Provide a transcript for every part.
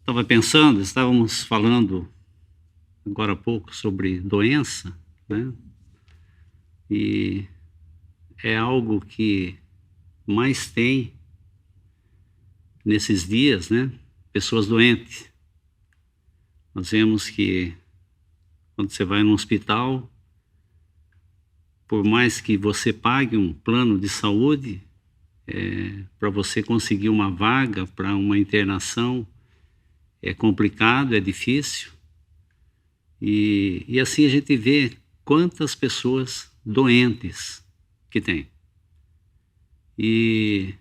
Estava pensando, estávamos falando agora há pouco sobre doença, né? E é algo que mais tem nesses dias, né? Pessoas doentes. Nós vemos que quando você vai no hospital, por mais que você pague um plano de saúde, para você conseguir uma vaga para uma internação, é complicado, é difícil. E assim a gente vê quantas pessoas doentes que tem. E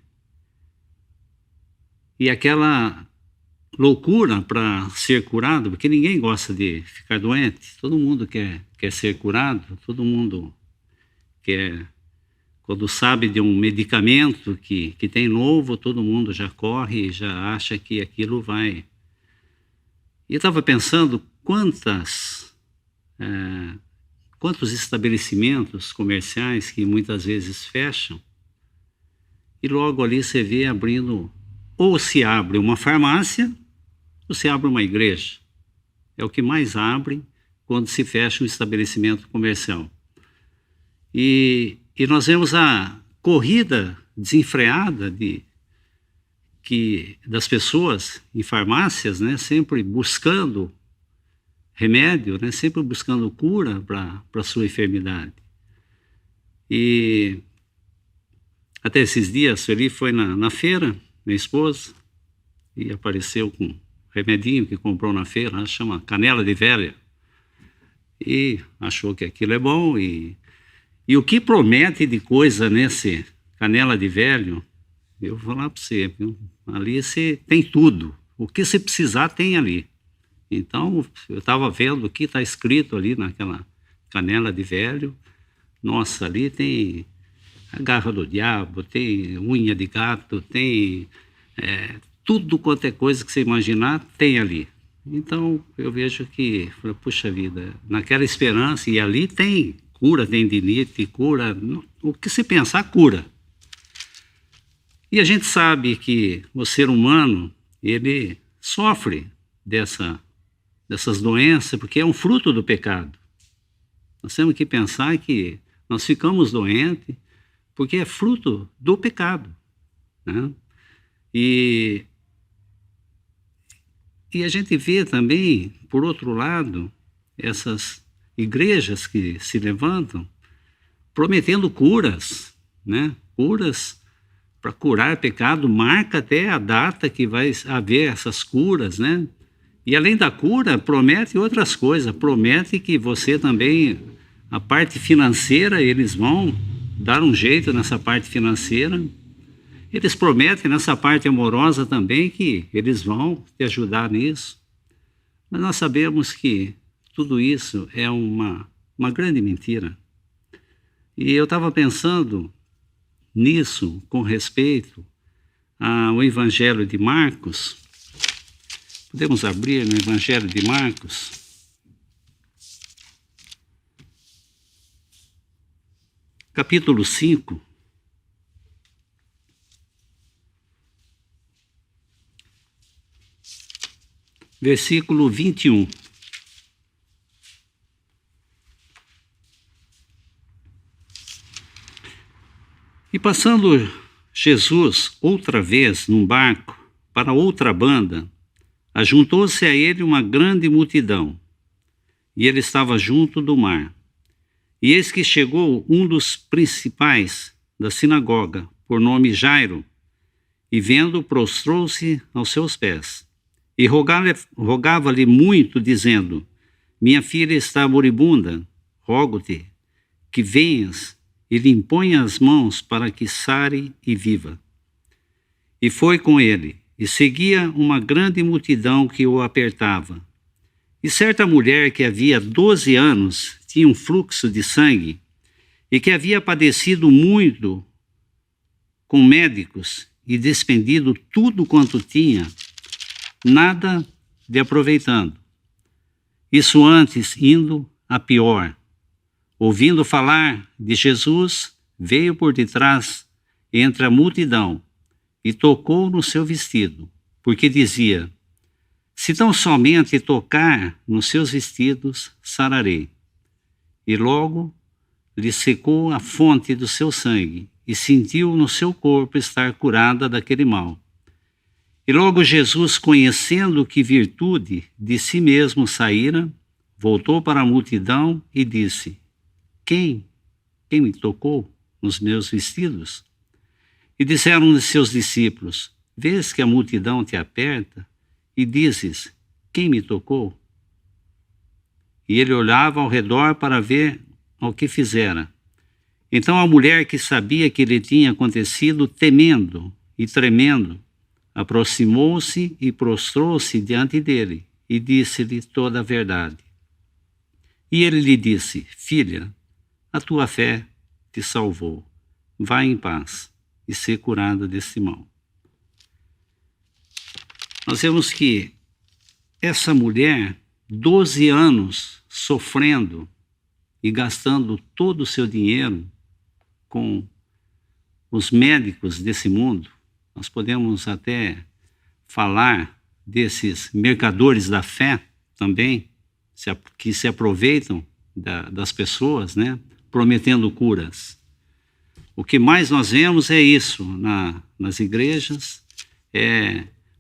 aquela loucura para ser curado, porque ninguém gosta de ficar doente, todo mundo quer ser curado, todo mundo quer, quando sabe de um medicamento que tem novo, todo mundo já corre e já acha que aquilo vai. E eu estava pensando quantos estabelecimentos comerciais que muitas vezes fecham, e logo ali você vê abrindo, ou se abre uma farmácia, ou se abre uma igreja. É o que mais abre quando se fecha um estabelecimento comercial. E nós vemos a corrida desenfreada das pessoas em farmácias, né, sempre buscando remédio, né, sempre buscando cura para a sua enfermidade. E até esses dias, a Sueli foi na feira, minha esposa, e apareceu com um remedinho que comprou na feira, chama canela de velha, e achou que aquilo é bom, e o que promete de coisa nesse canela de velho, eu vou falar para você, viu? Ali você tem tudo, o que você precisar tem ali. Então, eu estava vendo o que está escrito ali naquela canela de velho. Nossa, ali tem a garra do diabo, tem unha de gato, tem tudo quanto é coisa que você imaginar, tem ali. Então, eu vejo que, puxa vida, naquela esperança, e ali tem cura, tendinite, cura, o que se pensar, cura. E a gente sabe que o ser humano, ele sofre dessas doenças, porque é um fruto do pecado. Nós temos que pensar que nós ficamos doentes porque é fruto do pecado, né? E a gente vê também, por outro lado, essas igrejas que se levantam prometendo curas, né? Curas para curar pecado, marca até a data que vai haver essas curas, né? E além da cura, promete outras coisas, promete que você também, a parte financeira, eles vão dar um jeito nessa parte financeira. Eles prometem nessa parte amorosa também que eles vão te ajudar nisso. Mas nós sabemos que tudo isso é uma grande mentira. E eu estava pensando nisso com respeito ao Evangelho de Marcos. Podemos abrir no Evangelho de Marcos, capítulo 5, versículo 21. E passando Jesus outra vez num barco para outra banda, ajuntou-se a ele uma grande multidão, e ele estava junto do mar. E eis que chegou um dos principais da sinagoga, por nome Jairo, e vendo, prostrou-se aos seus pés, e rogava-lhe muito, dizendo: minha filha está moribunda, rogo-te que venhas e lhe imponha as mãos para que sare e viva. E foi com ele, e seguia uma grande multidão que o apertava. E certa mulher que havia 12 anos tinha um fluxo de sangue, e que havia padecido muito com médicos e despendido tudo quanto tinha, nada lhe aproveitando. Isso antes indo a pior. Ouvindo falar de Jesus, veio por detrás entre a multidão e tocou no seu vestido, porque dizia: Se tão somente tocar nos seus vestidos, sararei. E logo lhe secou a fonte do seu sangue, e sentiu no seu corpo estar curada daquele mal. E logo Jesus, conhecendo que virtude de si mesmo saíra, voltou para a multidão e disse: Quem me tocou nos meus vestidos? E disseram-lhe seus discípulos: Vês que a multidão te aperta, e dizes: Quem me tocou? E ele olhava ao redor para ver o que fizera. Então a mulher, que sabia que lhe tinha acontecido, temendo e tremendo, aproximou-se e prostrou-se diante dele, e disse-lhe toda a verdade. E ele lhe disse: Filha, a tua fé te salvou. Vá em paz e ser curada desse mal. Nós vemos que essa mulher, 12 anos sofrendo e gastando todo o seu dinheiro com os médicos desse mundo, nós podemos até falar desses mercadores da fé também, que se aproveitam das pessoas, né, prometendo curas. O que mais nós vemos é isso nas igrejas,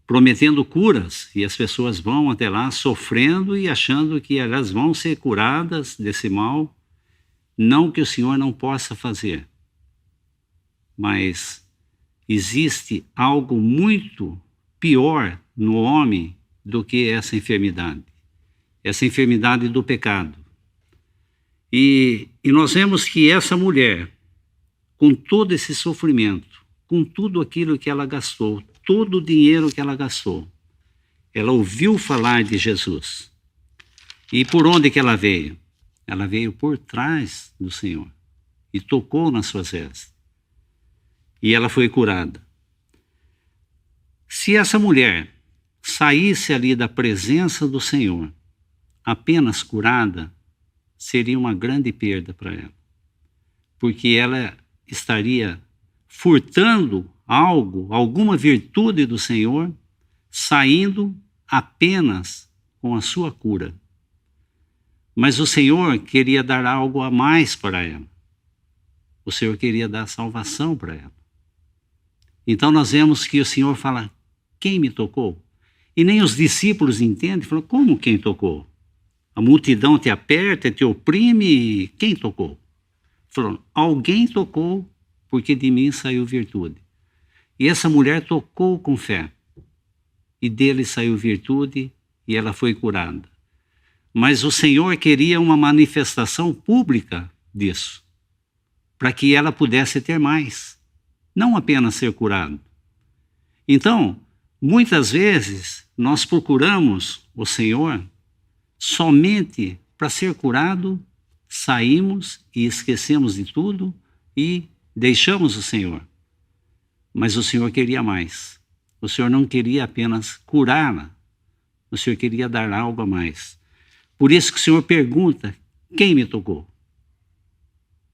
prometendo curas, e as pessoas vão até lá sofrendo e achando que elas vão ser curadas desse mal. Não que o Senhor não possa fazer, mas existe algo muito pior no homem do que essa enfermidade do pecado. E nós vemos que essa mulher, com todo esse sofrimento, com tudo aquilo que ela gastou, todo o dinheiro que ela gastou, ela ouviu falar de Jesus. E por onde que ela veio? Ela veio por trás do Senhor e tocou nas suas vestes. E ela foi curada. Se essa mulher saísse ali da presença do Senhor apenas curada, seria uma grande perda para ela, porque ela estaria furtando algo, alguma virtude do Senhor, saindo apenas com a sua cura. Mas o Senhor queria dar algo a mais para ela. O Senhor queria dar salvação para ela. Então nós vemos que o Senhor fala: quem me tocou? E nem os discípulos entendem, falam: como quem tocou? A multidão te aperta, te oprime, quem tocou? Falou: alguém tocou, porque de mim saiu virtude. E essa mulher tocou com fé, e dele saiu virtude, e ela foi curada. Mas o Senhor queria uma manifestação pública disso, para que ela pudesse ter mais, não apenas ser curada. Então, muitas vezes, nós procuramos o Senhor somente para ser curado, saímos e esquecemos de tudo e deixamos o Senhor. Mas o Senhor queria mais. O Senhor não queria apenas curá-la, o Senhor queria dar algo a mais. Por isso que o Senhor pergunta: quem me tocou?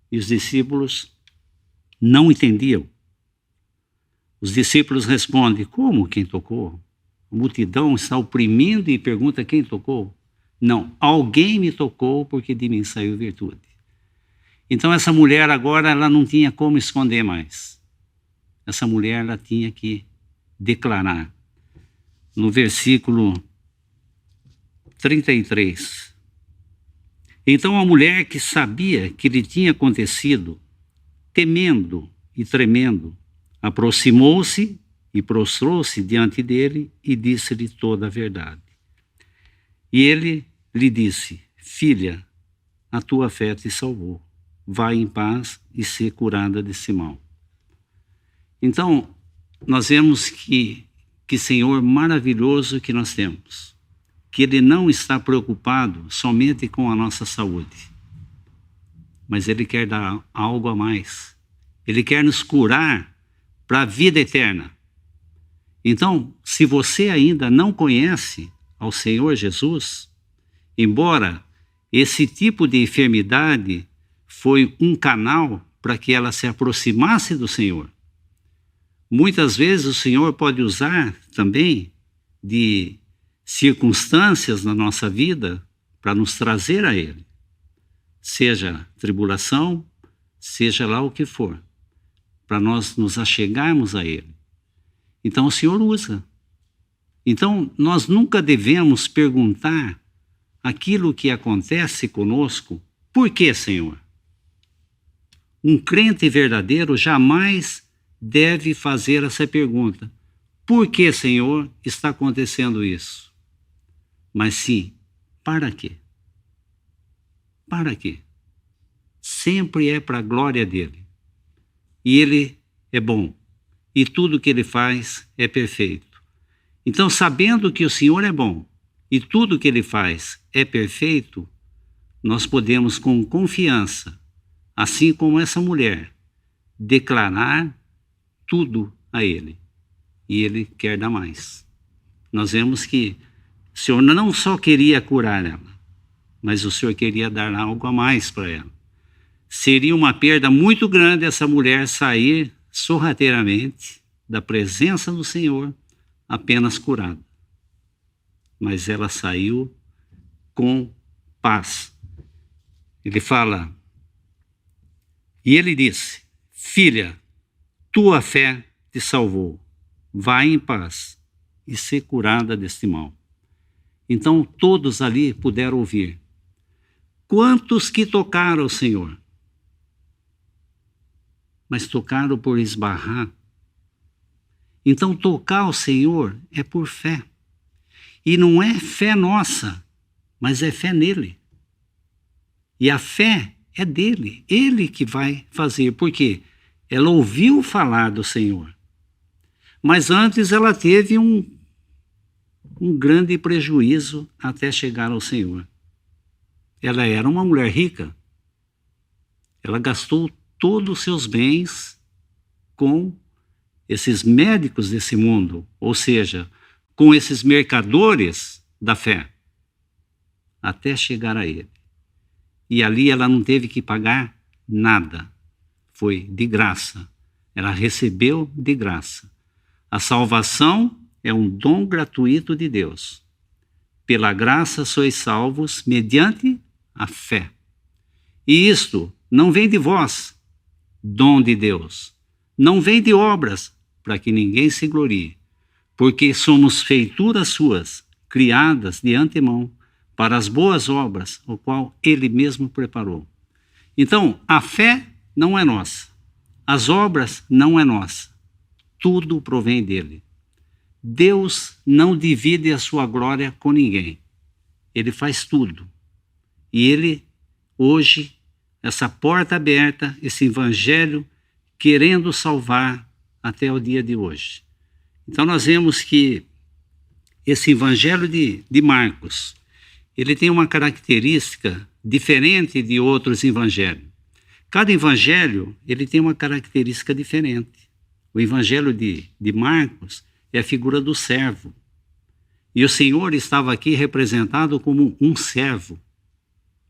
E os discípulos não entendiam. Os discípulos respondem: como quem tocou? A multidão está oprimindo e pergunta: quem tocou? Não, alguém me tocou, porque de mim saiu virtude. Então essa mulher agora, ela não tinha como esconder mais. Essa mulher, ela tinha que declarar. No versículo 33. Então a mulher, que sabia que lhe tinha acontecido, temendo e tremendo, aproximou-se e prostrou-se diante dele e disse-lhe toda a verdade. E ele lhe disse: filha, a tua fé te salvou. Vai em paz e ser curada desse mal. Então, nós vemos que Senhor maravilhoso que nós temos, que Ele não está preocupado somente com a nossa saúde, mas Ele quer dar algo a mais. Ele quer nos curar para a vida eterna. Então, se você ainda não conhece ao Senhor Jesus, embora esse tipo de enfermidade foi um canal para que ela se aproximasse do Senhor, muitas vezes o Senhor pode usar também de circunstâncias na nossa vida para nos trazer a Ele. Seja tribulação, seja lá o que for, para nós nos achegarmos a Ele. Então o Senhor usa. Então nós nunca devemos perguntar aquilo que acontece conosco, por que, Senhor? Um crente verdadeiro jamais deve fazer essa pergunta. Por que, Senhor, está acontecendo isso? Mas sim, para quê? Para quê? Sempre é para a glória dele. E ele é bom. E tudo que ele faz é perfeito. Então, sabendo que o Senhor é bom e tudo que ele faz é perfeito, nós podemos com confiança, assim como essa mulher, declarar tudo a ele. E ele quer dar mais. Nós vemos que o Senhor não só queria curar ela, mas o Senhor queria dar algo a mais para ela. Seria uma perda muito grande essa mulher sair sorrateiramente da presença do Senhor apenas curada. Mas ela saiu com paz. Ele fala, e ele disse, filha, tua fé te salvou. Vai em paz e ser curada deste mal. Então todos ali puderam ouvir. Quantos que tocaram o Senhor? Mas tocaram por esbarrar. Então tocar o Senhor é por fé. E não é fé nossa, mas é fé nele. E a fé é dele, ele que vai fazer. Por quê? Ela ouviu falar do Senhor. Mas antes ela teve um grande prejuízo até chegar ao Senhor. Ela era uma mulher rica. Ela gastou todos os seus bens com esses médicos desse mundo, ou seja, com esses mercadores da fé, até chegar a ele. E ali ela não teve que pagar nada. Foi de graça. Ela recebeu de graça. A salvação é um dom gratuito de Deus. Pela graça sois salvos mediante a fé. E isto não vem de vós, dom de Deus. Não vem de obras, para que ninguém se glorie. Porque somos feituras suas, criadas de antemão, para as boas obras, o qual Ele mesmo preparou. Então, a fé não é nossa. As obras não é nossa. Tudo provém dele. Deus não divide a sua glória com ninguém. Ele faz tudo. E ele, hoje, essa porta aberta, esse evangelho, querendo salvar até o dia de hoje. Então nós vemos que esse evangelho de Marcos, ele tem uma característica diferente de outros evangelhos. Cada evangelho, ele tem uma característica diferente. O evangelho de Marcos é a figura do servo. E o Senhor estava aqui representado como um servo.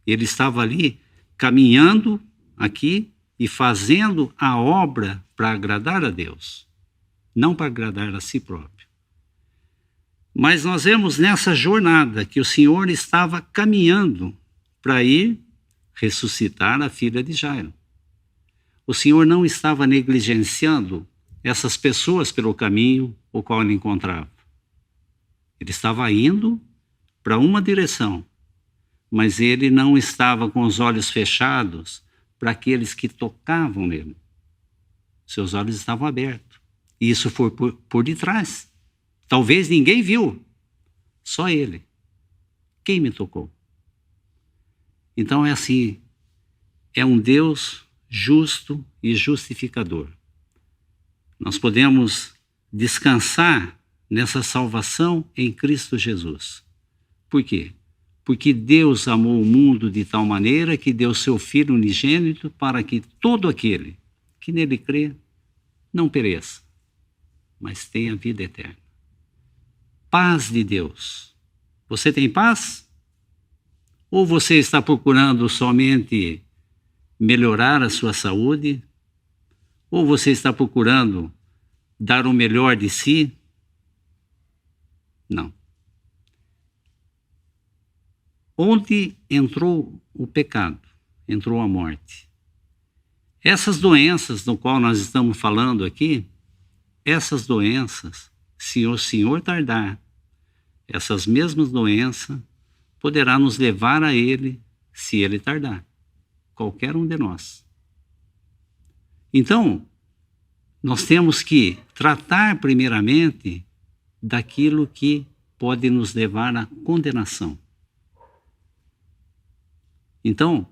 Ele estava ali caminhando aqui e fazendo a obra para agradar a Deus, não para agradar a si próprio. Mas nós vemos nessa jornada que o Senhor estava caminhando para ir ressuscitar a filha de Jairo. O Senhor não estava negligenciando essas pessoas pelo caminho o qual ele encontrava. Ele estava indo para uma direção, mas ele não estava com os olhos fechados para aqueles que tocavam nele. Seus olhos estavam abertos. E isso foi por detrás. Talvez ninguém viu, só ele. Quem me tocou? Então é assim, é um Deus justo e justificador. Nós podemos descansar nessa salvação em Cristo Jesus. Por quê? Porque Deus amou o mundo de tal maneira que deu seu Filho unigênito para que todo aquele que nele crê não pereça, mas tenha vida eterna. Paz de Deus. Você tem paz? Ou você está procurando somente melhorar a sua saúde? Ou você está procurando dar o melhor de si? Não. onde entrou o pecado, entrou a morte. Essas doenças do qual nós estamos falando aqui, essas doenças, se o Senhor tardar, essas mesmas doenças poderá nos levar a Ele, se Ele tardar, qualquer um de nós. Então, nós temos que tratar primeiramente daquilo que pode nos levar à condenação. Então,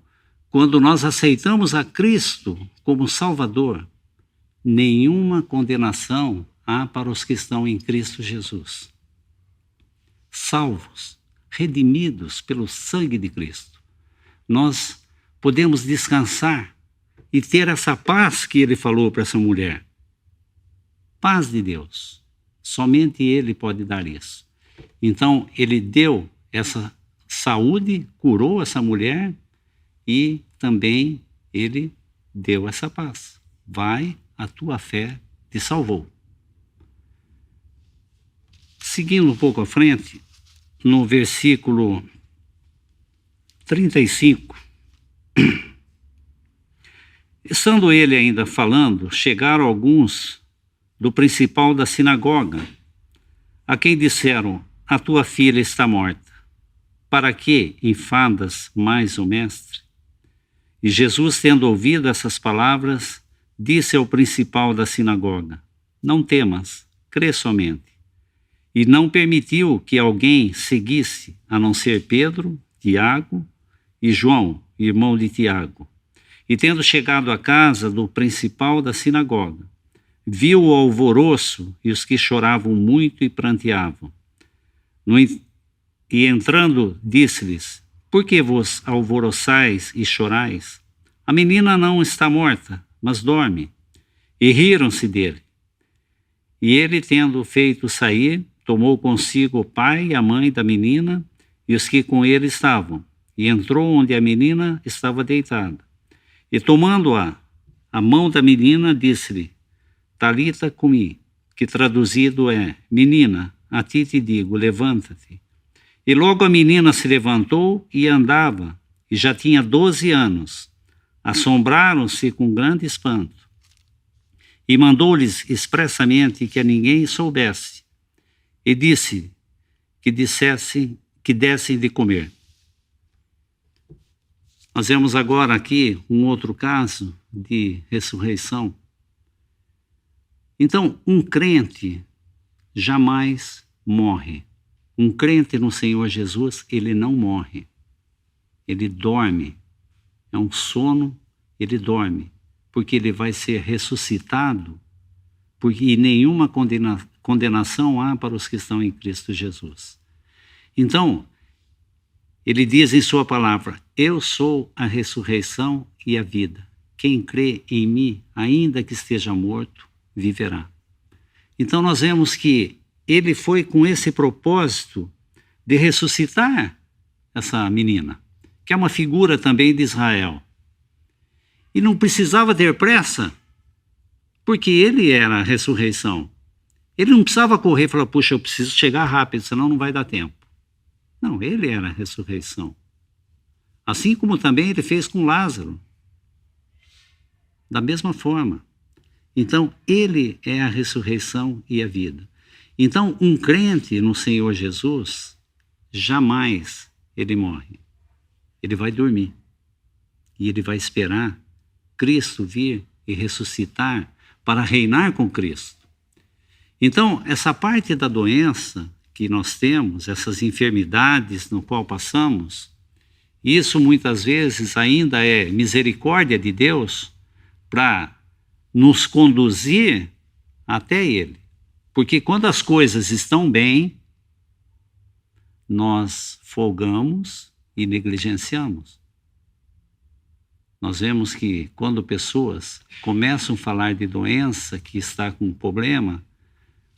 quando nós aceitamos a Cristo como Salvador, nenhuma condenação há para os que estão em Cristo Jesus. Salvos, redimidos pelo sangue de Cristo, nós podemos descansar e ter essa paz que ele falou para essa mulher. Paz de Deus. Somente Ele pode dar isso. Então, Ele deu essa saúde, curou essa mulher e também Ele deu essa paz. Vai, a tua fé te salvou. Seguindo um pouco à frente, no versículo 35, estando ele ainda falando, chegaram alguns do principal da sinagoga, a quem disseram: a tua filha está morta. Para que enfadas mais o mestre? E Jesus, tendo ouvido essas palavras, disse ao principal da sinagoga: não temas, crê somente. E não permitiu que alguém seguisse, a não ser Pedro, Tiago e João, irmão de Tiago. E tendo chegado à casa do principal da sinagoga, viu o alvoroço e os que choravam muito e pranteavam. E entrando, disse-lhes: por que vos alvoroçais e chorais? A menina não está morta, mas dorme. E riram-se dele. E ele, tendo feito sair, tomou consigo o pai e a mãe da menina e os que com ele estavam, e entrou onde a menina estava deitada. E tomando-a, a mão da menina, disse-lhe: Talita cumi, que traduzido é: menina, a ti te digo, levanta-te. E logo a menina se levantou e andava, e já tinha 12 anos. Assombraram-se com grande espanto. E mandou-lhes expressamente que a ninguém soubesse, e disse que dessem de comer. Nós vemos agora aqui um outro caso de ressurreição. Então, um crente jamais morre. Um crente no Senhor Jesus, ele não morre. Ele dorme. É um sono, ele dorme. Porque ele vai ser ressuscitado, porque nenhuma condenação há para os que estão em Cristo Jesus. Então, ele diz em sua palavra: eu sou a ressurreição e a vida. Quem crê em mim, ainda que esteja morto, viverá. Então nós vemos que ele foi com esse propósito de ressuscitar essa menina, que é uma figura também de Israel. E não precisava ter pressa, porque ele era a ressurreição. Ele não precisava correr e falar: puxa, eu preciso chegar rápido, senão não vai dar tempo. Não, ele era a ressurreição. Assim como também ele fez com Lázaro. Da mesma forma. Então, ele é a ressurreição e a vida. Então, um crente no Senhor Jesus, jamais ele morre. Ele vai dormir. E ele vai esperar Cristo vir e ressuscitar para reinar com Cristo. Então, essa parte da doença que nós temos, essas enfermidades no qual passamos, isso muitas vezes ainda é misericórdia de Deus para nos conduzir até Ele. Porque quando as coisas estão bem, nós folgamos e negligenciamos. Nós vemos que quando pessoas começam a falar de doença, que está com problema,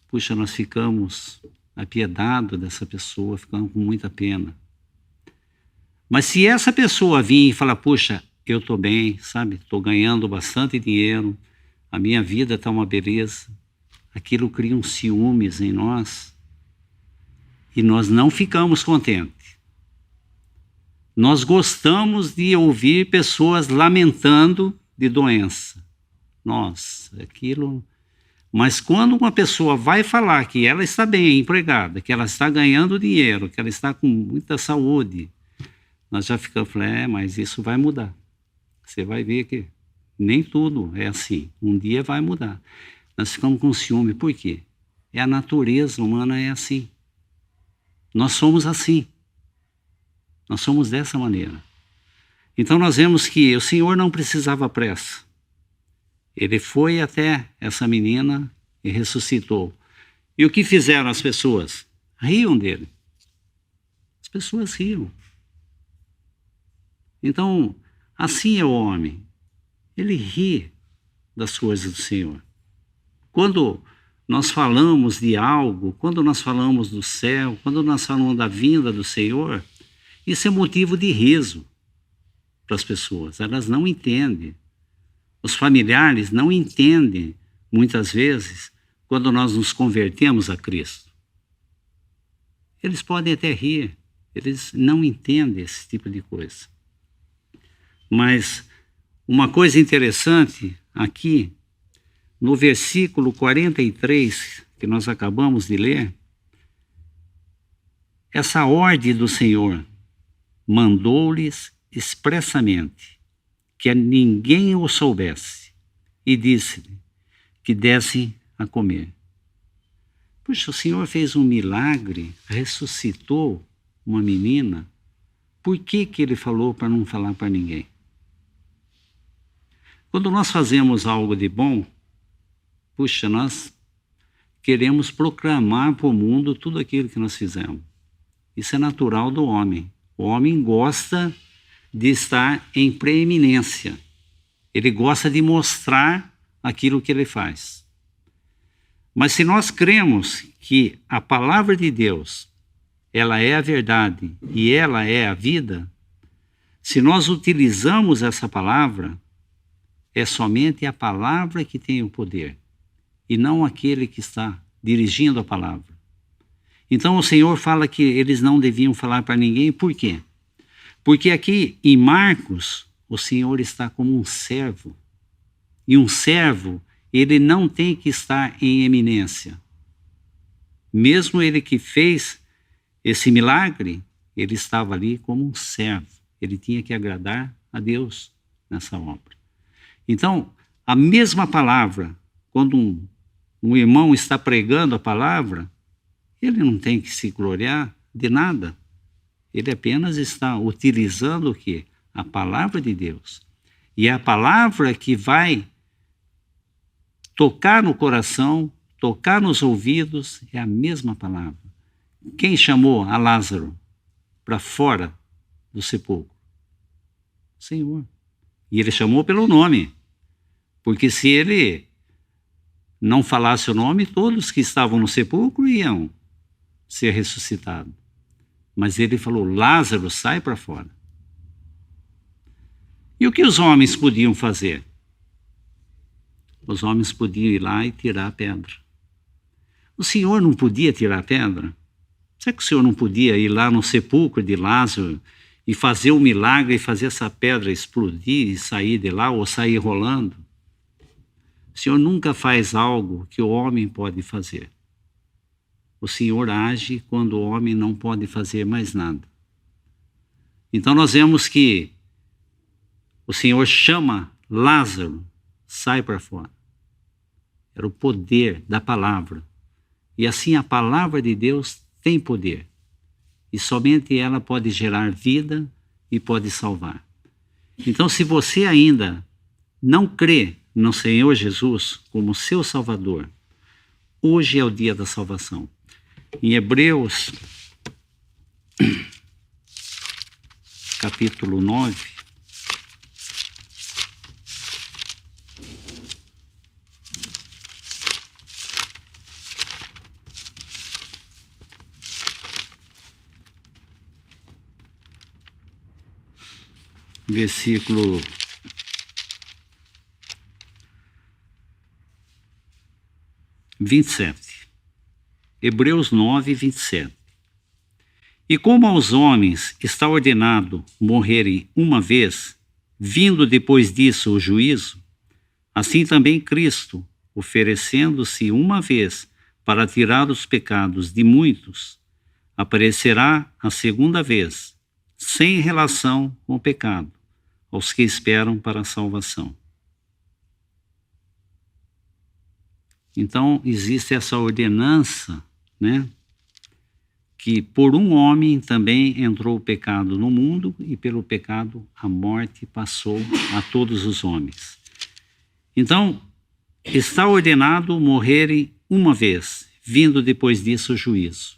puxa, nós ficamos apiedados dessa pessoa, ficamos com muita pena. Mas se essa pessoa vir e falar: puxa, eu estou bem, sabe, estou ganhando bastante dinheiro, a minha vida está uma beleza, aquilo cria um ciúmes em nós e nós não ficamos contentes. Nós gostamos de ouvir pessoas lamentando de doença. Nossa, aquilo... Mas quando uma pessoa vai falar que ela está bem empregada, que ela está ganhando dinheiro, que ela está com muita saúde, nós já ficamos falando, mas isso vai mudar. Você vai ver que nem tudo é assim. Um dia vai mudar. Nós ficamos com ciúme. Por quê? É a natureza humana é assim. Nós somos assim. Nós somos dessa maneira. Então nós vemos que o Senhor não precisava pressa. Ele foi até essa menina e ressuscitou. E o que fizeram as pessoas? Riam dele. As pessoas riam. Então, assim é o homem. Ele ri das coisas do Senhor. Quando nós falamos de algo, quando nós falamos do céu, quando nós falamos da vinda do Senhor, isso é motivo de riso para as pessoas. Elas não entendem. Os familiares não entendem, muitas vezes, quando nós nos convertemos a Cristo. Eles podem até rir, eles não entendem esse tipo de coisa. Mas uma coisa interessante aqui, no versículo 43, que nós acabamos de ler, essa ordem do Senhor mandou-lhes expressamente que ninguém o soubesse, e disse-lhe que dessem a comer. Puxa, o Senhor fez um milagre, ressuscitou uma menina, por que ele falou para não falar para ninguém? Quando nós fazemos algo de bom, puxa, nós queremos proclamar para o mundo tudo aquilo que nós fizemos. Isso é natural do homem. O homem gosta de estar em preeminência. Ele gosta de mostrar aquilo que ele faz. Mas se nós cremos que a palavra de Deus, ela é a verdade e ela é a vida, se nós utilizamos essa palavra, é somente a palavra que tem o poder e não aquele que está dirigindo a palavra. Então o Senhor fala que eles não deviam falar para ninguém, por quê? Porque aqui em Marcos, o Senhor está como um servo. E um servo, ele não tem que estar em eminência. Mesmo ele que fez esse milagre, ele estava ali como um servo. Ele tinha que agradar a Deus nessa obra. Então, a mesma palavra, quando um irmão está pregando a palavra, ele não tem que se gloriar de nada. Ele apenas está utilizando o quê? A palavra de Deus. E a palavra que vai tocar no coração, tocar nos ouvidos, é a mesma palavra. Quem chamou a Lázaro para fora do sepulcro? O Senhor. E ele chamou pelo nome. Porque se ele não falasse o nome, todos que estavam no sepulcro iam ser ressuscitados. Mas ele falou, Lázaro, sai para fora. E o que os homens podiam fazer? Os homens podiam ir lá e tirar a pedra. O Senhor não podia tirar a pedra? Será que o Senhor não podia ir lá no sepulcro de Lázaro e fazer um milagre e fazer essa pedra explodir e sair de lá ou sair rolando? O Senhor nunca faz algo que o homem pode fazer. O Senhor age quando o homem não pode fazer mais nada. Então nós vemos que o Senhor chama Lázaro, sai para fora. Era o poder da palavra. E assim a palavra de Deus tem poder. E somente ela pode gerar vida e pode salvar. Então se você ainda não crê no Senhor Jesus como seu Salvador, hoje é o dia da salvação. Em Hebreus, capítulo 9, versículo 27. Hebreus 9, 27. E como aos homens está ordenado morrerem uma vez, vindo depois disso o juízo, assim também Cristo, oferecendo-se uma vez para tirar os pecados de muitos, aparecerá a segunda vez, sem relação com o pecado, aos que esperam para a salvação. Então, existe essa ordenança, né? Que por um homem também entrou o pecado no mundo e pelo pecado a morte passou a todos os homens. Então, está ordenado morrerem uma vez, vindo depois disso o juízo.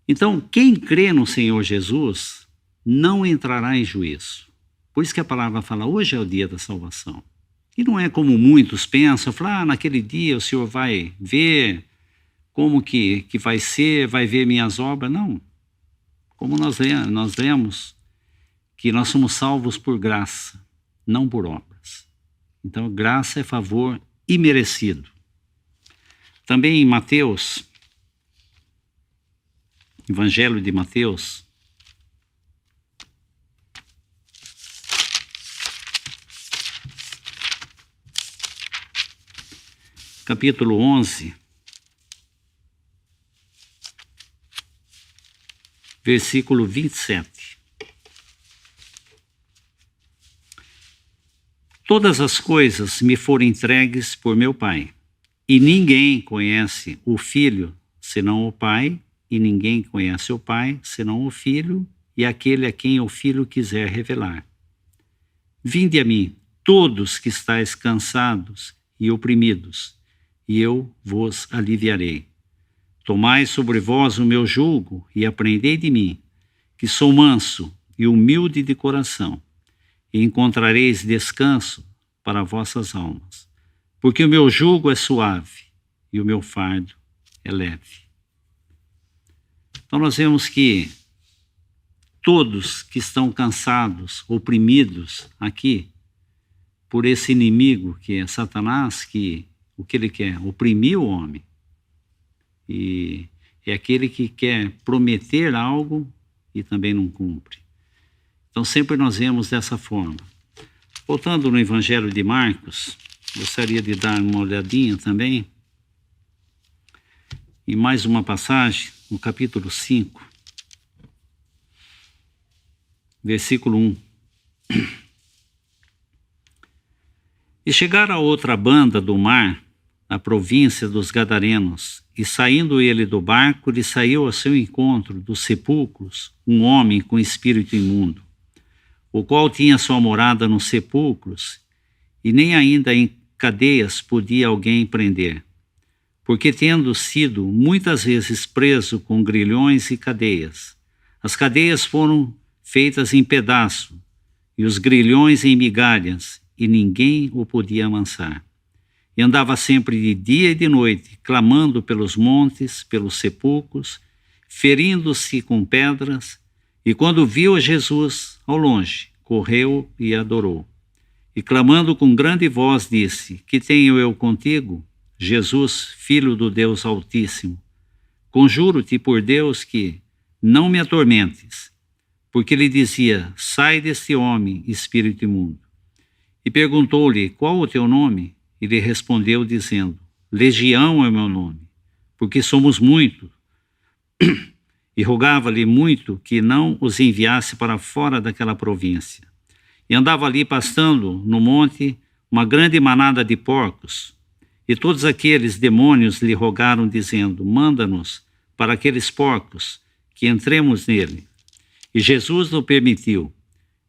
Então, quem crê no Senhor Jesus não entrará em juízo. Por isso que a palavra fala, hoje é o dia da salvação. E não é como muitos pensam, falar, naquele dia o Senhor vai ver como que vai ser, vai ver minhas obras. Não. Como nós lemos que nós somos salvos por graça, não por obras. Então, graça é favor imerecido. Também em Mateus, Evangelho de Mateus, capítulo 11, versículo 27. Todas as coisas me foram entregues por meu Pai, e ninguém conhece o Filho senão o Pai, e ninguém conhece o Pai senão o Filho, e aquele a quem o Filho quiser revelar. Vinde a mim, todos que estáis cansados e oprimidos, e eu vos aliviarei. Tomai sobre vós o meu jugo e aprendei de mim, que sou manso e humilde de coração, e encontrareis descanso para vossas almas, porque o meu jugo é suave e o meu fardo é leve. Então nós vemos que todos que estão cansados, oprimidos aqui, por esse inimigo que é Satanás, que o que ele quer? Oprimir o homem. E é aquele que quer prometer algo e também não cumpre. Então sempre nós vemos dessa forma. Voltando no Evangelho de Marcos, gostaria de dar uma olhadinha também em mais uma passagem, no capítulo 5, versículo 1. E chegaram a outra banda do mar, na província dos Gadarenos, e saindo ele do barco, lhe saiu ao seu encontro dos sepulcros um homem com espírito imundo, o qual tinha sua morada nos sepulcros, e nem ainda em cadeias podia alguém prender, porque tendo sido muitas vezes preso com grilhões e cadeias, as cadeias foram feitas em pedaço, e os grilhões em migalhas, e ninguém o podia amansar. E andava sempre de dia e de noite, clamando pelos montes, pelos sepulcros, ferindo-se com pedras, e quando viu a Jesus ao longe, correu e adorou. E clamando com grande voz disse, que tenho eu contigo, Jesus, Filho do Deus Altíssimo? Conjuro-te por Deus que não me atormentes, porque lhe dizia, sai deste homem, espírito imundo. E perguntou-lhe, qual o teu nome? E lhe respondeu, dizendo, Legião é o meu nome, porque somos muitos. E rogava-lhe muito que não os enviasse para fora daquela província. E andava ali pastando no monte uma grande manada de porcos. E todos aqueles demônios lhe rogaram, dizendo, manda-nos para aqueles porcos, que entremos nele. E Jesus o permitiu.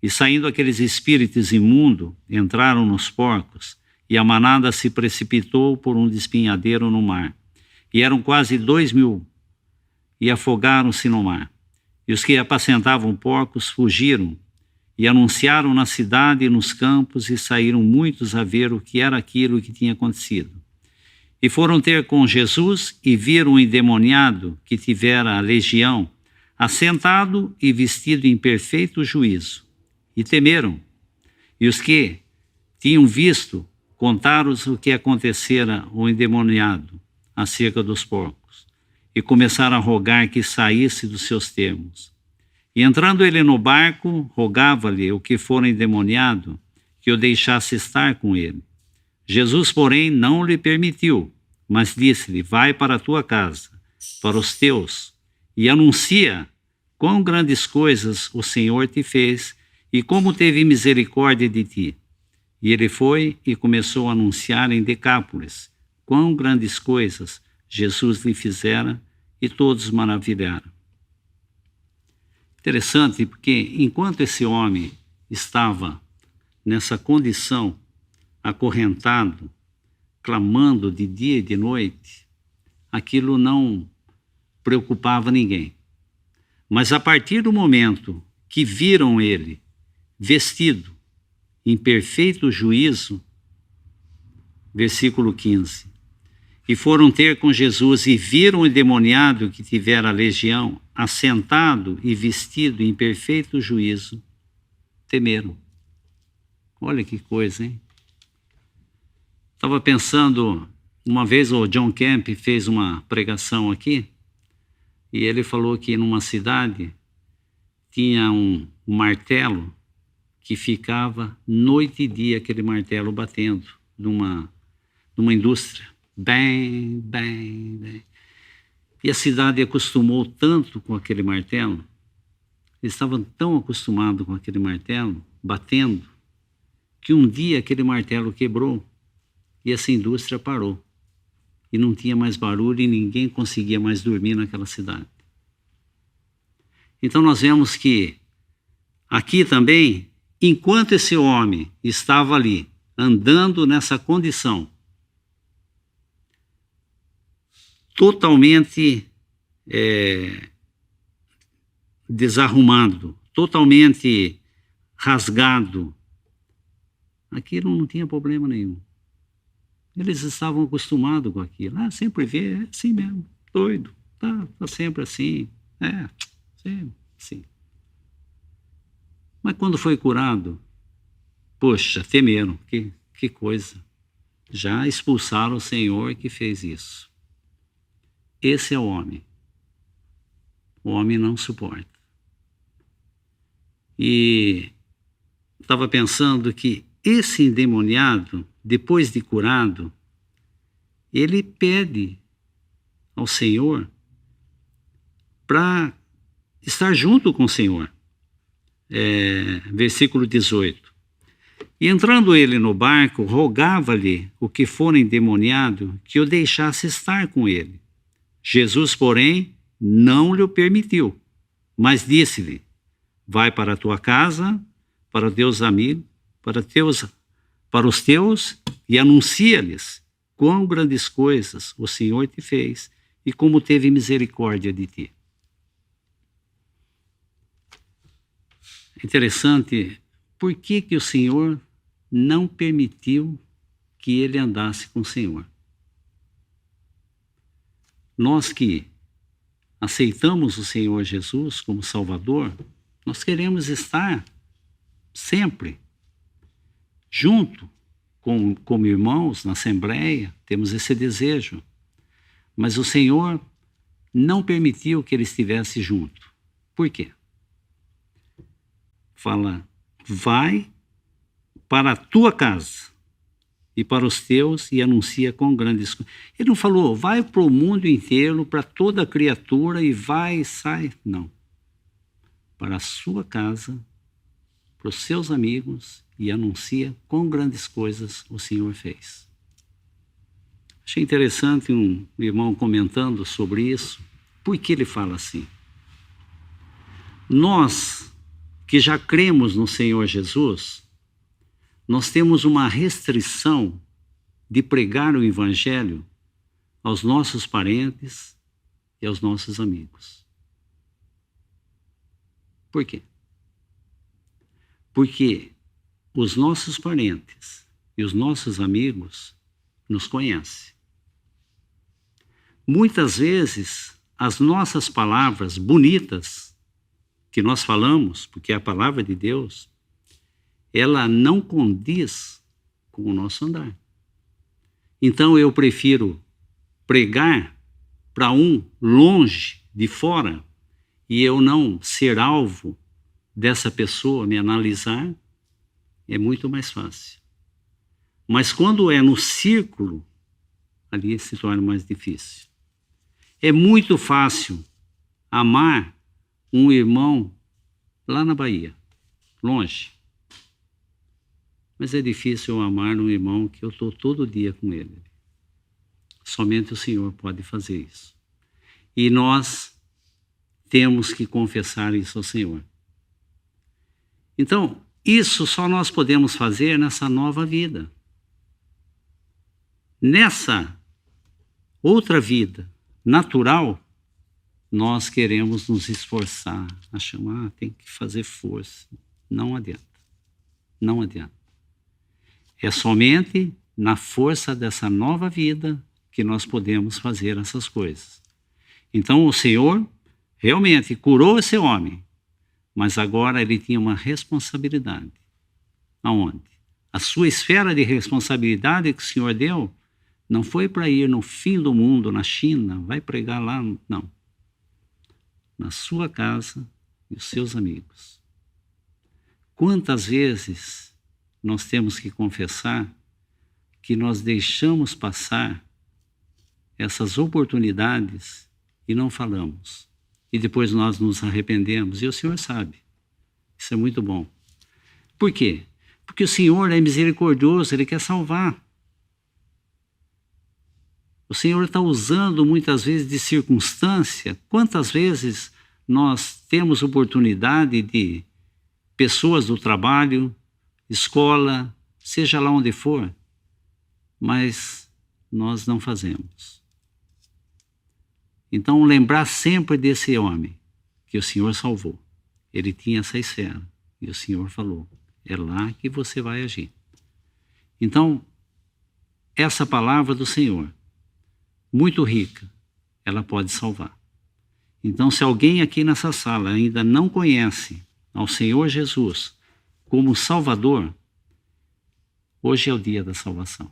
E saindo aqueles espíritos imundos, entraram nos porcos, e a manada se precipitou por um despenhadeiro no mar. E eram quase 2.000, e afogaram-se no mar. E os que apacentavam porcos fugiram, e anunciaram na cidade e nos campos, e saíram muitos a ver o que era aquilo que tinha acontecido. E foram ter com Jesus, e viram o endemoniado que tivera a legião, assentado e vestido em perfeito juízo. E temeram. E os que tinham visto, contaram o que acontecera ao endemoniado acerca dos porcos, e começaram a rogar que saísse dos seus termos. E entrando ele no barco, rogava-lhe o que fora endemoniado que o deixasse estar com ele. Jesus, porém, não lhe permitiu, mas disse-lhe: vai para a tua casa, para os teus, e anuncia quão grandes coisas o Senhor te fez e como teve misericórdia de ti. E ele foi e começou a anunciar em Decápolis quão grandes coisas Jesus lhe fizera, e todos maravilharam. Interessante, porque enquanto esse homem estava nessa condição, acorrentado, clamando de dia e de noite, aquilo não preocupava ninguém. Mas a partir do momento que viram ele vestido em perfeito juízo, versículo 15, e foram ter com Jesus e viram o endemoniado que tivera a legião, assentado e vestido em perfeito juízo, temeram. Olha que coisa, hein? Estava pensando, uma vez o John Kemp fez uma pregação aqui, e ele falou que numa cidade tinha um martelo que ficava noite e dia, aquele martelo batendo numa indústria. Bem, bem, bem. E a cidade acostumou tanto com aquele martelo, eles estavam tão acostumados com aquele martelo batendo, que um dia aquele martelo quebrou e essa indústria parou. E não tinha mais barulho e ninguém conseguia mais dormir naquela cidade. Então nós vemos que aqui também, enquanto esse homem estava ali, andando nessa condição, totalmente desarrumado, totalmente rasgado, aquilo não tinha problema nenhum. Eles estavam acostumados com aquilo. Sempre vê, é assim mesmo, doido, tá sempre assim, sempre assim. Mas quando foi curado, poxa, temeram, que coisa. Já expulsaram o Senhor que fez isso. Esse é o homem. O homem não suporta. E estava pensando que esse endemoniado, depois de curado, ele pede ao Senhor para estar junto com o Senhor. Versículo 18. E entrando ele no barco, rogava-lhe o que fora endemoniado que o deixasse estar com ele. Jesus, porém, não lhe permitiu, mas disse-lhe: vai para a tua casa, para teus amigos, para os teus, e anuncia-lhes quão grandes coisas o Senhor te fez e como teve misericórdia de ti. Interessante, por que o Senhor não permitiu que ele andasse com o Senhor? Nós que aceitamos o Senhor Jesus como Salvador, nós queremos estar sempre junto como irmãos na Assembleia, temos esse desejo. Mas o Senhor não permitiu que ele estivesse junto. Por quê? Fala: vai para a tua casa e para os teus e anuncia com grandes coisas. Ele não falou: vai para o mundo inteiro, para toda criatura e vai e sai. Não. Para a sua casa, para os seus amigos e anuncia quão grandes coisas o Senhor fez. Achei interessante um irmão comentando sobre isso. Por que ele fala assim? Nós que já cremos no Senhor Jesus, nós temos uma restrição de pregar o Evangelho aos nossos parentes e aos nossos amigos. Por quê? Porque os nossos parentes e os nossos amigos nos conhecem. Muitas vezes, as nossas palavras bonitas que nós falamos, porque é a palavra de Deus, ela não condiz com o nosso andar. Então eu prefiro pregar para um longe de fora e eu não ser alvo dessa pessoa, me analisar, é muito mais fácil. Mas quando é no círculo, ali se torna mais difícil. É muito fácil amar um irmão lá na Bahia, longe. Mas é difícil eu amar um irmão que eu estou todo dia com ele. Somente o Senhor pode fazer isso. E nós temos que confessar isso ao Senhor. Então, isso só nós podemos fazer nessa nova vida. Nessa outra vida natural, nós queremos nos esforçar, a chamar, tem que fazer força. Não adianta. Não adianta. É somente na força dessa nova vida que nós podemos fazer essas coisas. Então o Senhor realmente curou esse homem, mas agora ele tinha uma responsabilidade. Aonde? A sua esfera de responsabilidade que o Senhor deu não foi para ir no fim do mundo, na China, vai pregar lá, não. Na sua casa e os seus amigos. Quantas vezes nós temos que confessar que nós deixamos passar essas oportunidades e não falamos. E depois nós nos arrependemos, e o Senhor sabe. Isso é muito bom. Por quê? Porque o Senhor é misericordioso, Ele quer salvar. O Senhor está usando muitas vezes de circunstância. Quantas vezes nós temos oportunidade de pessoas do trabalho, escola, seja lá onde for, mas nós não fazemos. Então, lembrar sempre desse homem que o Senhor salvou. Ele tinha essa esfera e o Senhor falou, é lá que você vai agir. Então, essa palavra do Senhor, muito rica, ela pode salvar. Então, se alguém aqui nessa sala ainda não conhece ao Senhor Jesus como Salvador, hoje é o dia da salvação.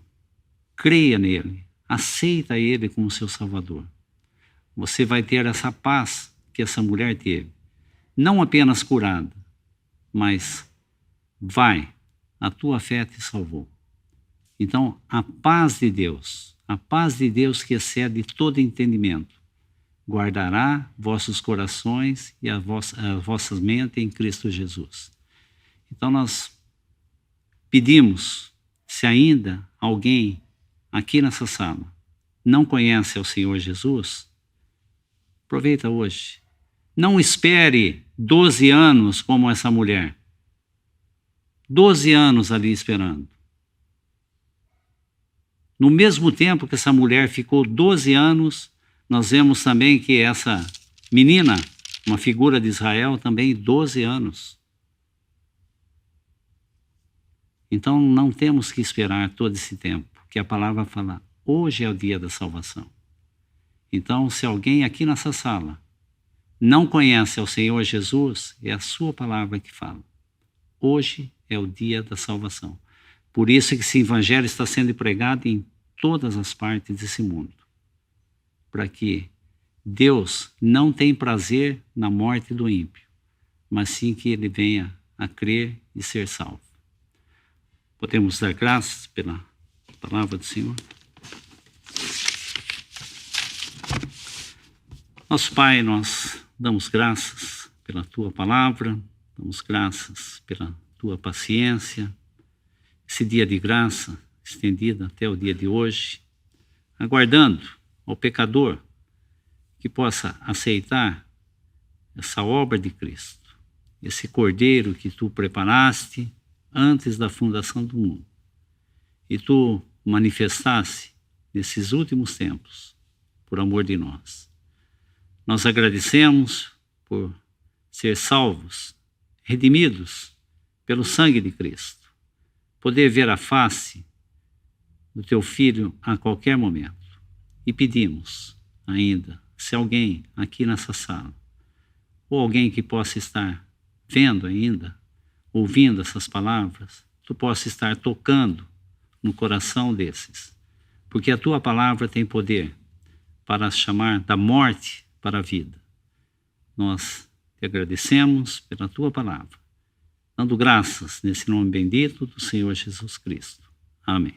Creia nele, aceita ele como seu Salvador. Você vai ter essa paz que essa mulher teve. Não apenas curada, mas a tua fé te salvou. Então, a paz de Deus que excede todo entendimento, guardará vossos corações e as vossas mentes em Cristo Jesus. Então nós pedimos, se ainda alguém aqui nessa sala não conhece ao Senhor Jesus, aproveita hoje. Não espere 12 anos como essa mulher. 12 anos ali esperando. No mesmo tempo que essa mulher ficou 12 anos, nós vemos também que essa menina, uma figura de Israel, também 12 anos. Então não temos que esperar todo esse tempo, que a palavra fala, hoje é o dia da salvação. Então, se alguém aqui nessa sala não conhece ao Senhor Jesus, é a sua palavra que fala. Hoje é o dia da salvação. Por isso que esse evangelho está sendo pregado em todas as partes desse mundo. Para que Deus não tem prazer na morte do ímpio, mas sim que ele venha a crer e ser salvo. Podemos dar graças pela palavra do Senhor? Nosso Pai, nós damos graças pela Tua palavra, damos graças pela Tua paciência, esse dia de graça estendida até o dia de hoje, aguardando ao pecador que possa aceitar essa obra de Cristo, esse cordeiro que Tu preparaste antes da fundação do mundo, e Tu manifestaste nesses últimos tempos, por amor de nós. Nós agradecemos por ser salvos, redimidos pelo sangue de Cristo, poder ver a face do Teu Filho a qualquer momento. E pedimos ainda, se alguém aqui nessa sala, ou alguém que possa estar vendo ainda, ouvindo essas palavras, Tu possa estar tocando no coração desses, porque a Tua palavra tem poder para chamar da morte para a vida. Nós te agradecemos pela tua palavra, dando graças nesse nome bendito do Senhor Jesus Cristo. Amém.